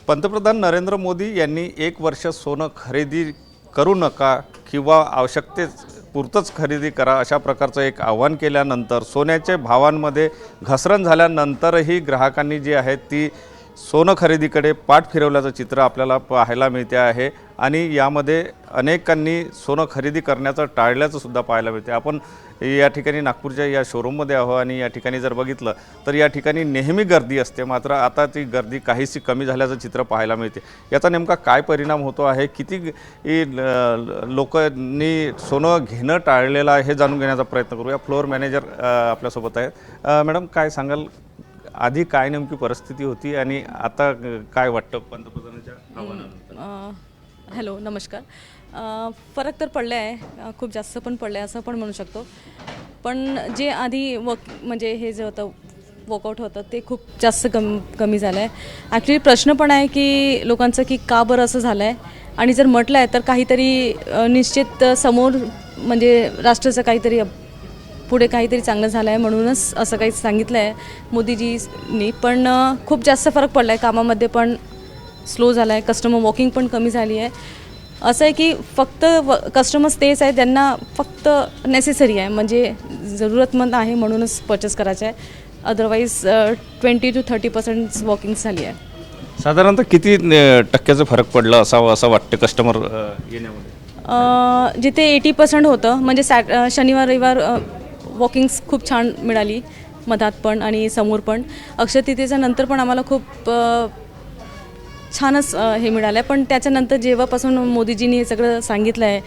पंतप्रधान नरेंद्र मोदी यांनी 1 वर्ष सोनं खरेदी करू नका किंवा आवश्यकतेपुरतंच खरेदी करा अशा प्रकारचं एक आव्हान केल्यानंतर सोन्याच्या भावांमध्ये घसरण झाल्यानंतरही ग्राहकांनी जी आहे ती सोनं खरेदीकडे पाठ फिरवल्याचं चित्र आपल्याला पाहायला मिळते आहे आणि यामध्ये अनेकांनी सोनं खरेदी करण्याचं टाळल्याचं सुद्धा पाहायला मिळते। आपण या ठिकाणी नागपूरच्या या शोरूममध्ये आहो आणि या ठिकाणी जर बघितलं तर या ठिकाणी नेहमी गर्दी असते, मात्र आता ती गर्दी काहीशी कमी झाल्याचं चित्र पाहायला मिळते। याचा नेमका काय परिणाम होतो आहे, किती लोकांनी सोनं घेणं टाळलेलं आहे हे जाणून घेण्याचा प्रयत्न करूया। फ्लोअर मॅनेजर आपल्यासोबत आहेत। मॅडम, काय सांगाल, आधी काय नेमकी परिस्थिती होती आणि आता काय वाटतं पंतप्रधानांच्या आव्हानानंतर? हॅलो, नमस्कार। फरक तर पडला आहे, खूप जास्त पण पडला आहे असं पण म्हणू शकतो। पण जे आधी म्हणजे हे जे होतं वर्कआउट होतं ते खूप जास्त कमी झालं आहे। ॲक्च्युली प्रश्न पण आहे की लोकांचं की का बरं असं झालं आहे, आणि जर म्हटलं आहे तर काहीतरी निश्चित समोर म्हणजे राष्ट्राचं काहीतरी पुढे काहीतरी चांगलं झालं आहे म्हणूनच असं काही सांगितलं आहे मोदीजींनी। पण खूप जास्त फरक पडला आहे, कामामध्ये पण स्लो झाला आहे, कस्टमर वॉकिंग पण कमी झाली आहे। असं आहे की फक्त कस्टमर्स तेच आहे ज्यांना फक्त नेसेसरी आहे, म्हणजे जरूरतमंद आहे म्हणूनच परचेस करायचं आहे। अदरवाईज 20 to 30% वॉकिंग झाली आहे। साधारणतः किती टक्क्याचा फरक पडला असावा असं वाटतं कस्टमर येण्यामध्ये? जिथे 80% होतं म्हणजे शनिवार रविवार वॉकिंग्स खूप छान मिळाली, मधात पण आणि समोर पण। अक्षय तृतीयेच्या नंतर पण आम्हाला खूप छानच हे मिळालं आहे। पण त्याच्यानंतर जेव्हापासून मोदीजींनी हे सगळं सांगितलं आहे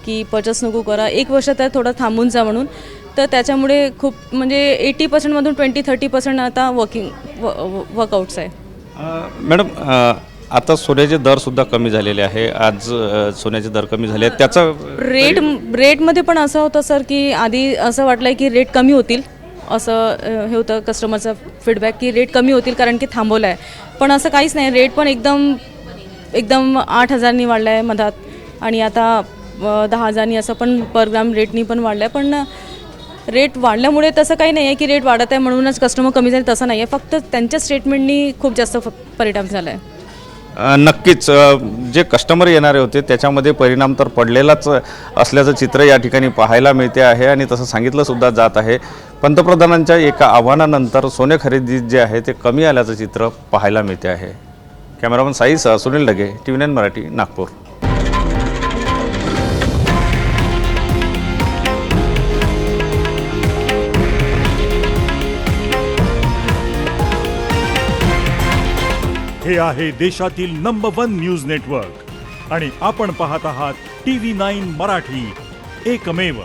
की परचेस नको करा, 1 वर्ष तर थोडं थांबून जा म्हणून, तर त्याच्यामुळे खूप म्हणजे 80%मधून 20-30% आता वर्कआउट्स आहे। मॅडम, आता सोन्याचे दरसुद्धा कमी झालेले आहे, आज सोन्याचे दर कमी झाले आहेत, त्याचा रेटमध्ये पण असं होतं सर की आधी असं वाटलं की रेट कमी होतील, असं हे होतं कस्टमरचं फीडबॅक की रेट कमी होतील कारण की थांबवलं आहे। पण असं काहीच नाही, रेट पण एकदम 8,000नी वाढलं आहे मधात, आणि आता 10,000नी असं पण पर ग्राम रेटनी पण वाढलं आहे। पण रेट वाढल्यामुळे तसं काही नाही आहे की रेट वाढत आहे म्हणूनच कस्टमर कमी झाले, तसं नाही आहे, फक्त त्यांच्या स्टेटमेंटनी खूप जास्त परिणाम झाला आहे। नक्कीच जे कस्टमर येणारे होते त्याच्यामध्ये परिणाम तर पडलेलाच असल्याचं चित्र या ठिकाणी पाहायला मिळते आहे आणि तसं सांगितलं सुद्धा जात आहे। पंतप्रधानांच्या एका आव्हानानंतर सोने खरेदी जे आहे ते कमी आल्याचं चित्र पाहायला मिळते आहे। कॅमेरामन साईसह सुनील ढगे, TV9 मराठी, नागपूर। हे आहे देशातील नंबर 1 न्यूज नेटवर्क आणि आपण पाहत आहात TV9 मराठी, एकमेव।